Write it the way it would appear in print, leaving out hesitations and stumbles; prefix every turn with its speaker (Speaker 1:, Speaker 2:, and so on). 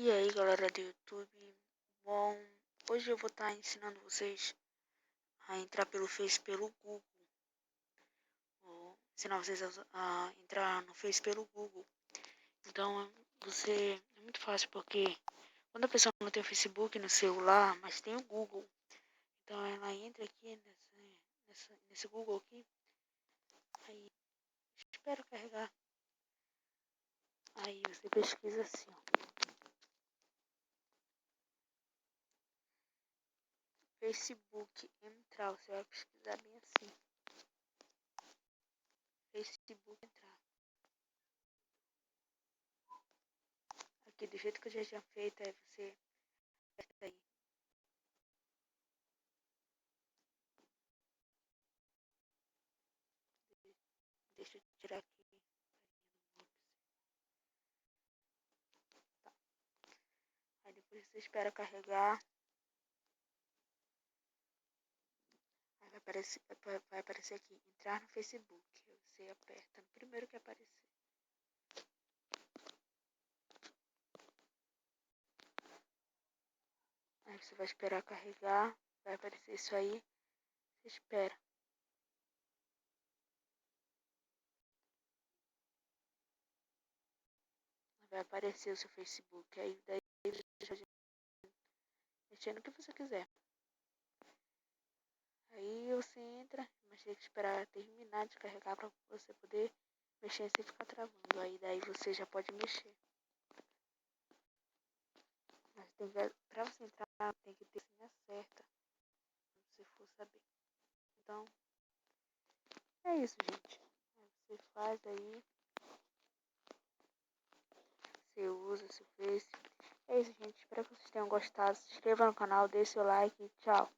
Speaker 1: E aí, galera do YouTube, bom, hoje eu vou estar ensinando vocês a entrar pelo Face pelo Google. Vou ensinar vocês a entrar no Face pelo Google. Então, é muito fácil porque quando a pessoa não tem o Facebook no celular, mas tem o Google, então ela entra aqui nesse Google aqui, aí espera carregar, aí você pesquisa assim, ó, Facebook entrar, você vai pesquisar bem assim. Facebook entrar. Aqui do jeito que eu já tinha feito, aí você aí. Deixa eu tirar aqui. Tá. Aí depois você espera carregar. Aí vai aparecer aqui, entrar no Facebook. Aí você aperta no primeiro que aparecer. Aí você vai esperar carregar. Vai aparecer isso aí. Você espera. Vai aparecer o seu Facebook. Aí daí você pode mexer no que você quiser. Aí você entra, mas tem que esperar terminar de carregar para você poder mexer sem ficar travando. Aí daí você já pode mexer. Mas pra você entrar, tem que ter senha certa. Se for saber. Então, é isso, gente. Aí você faz aí. Você usa, você fez. É isso, gente. Espero que vocês tenham gostado. Se inscreva no canal, deixe seu like. Tchau.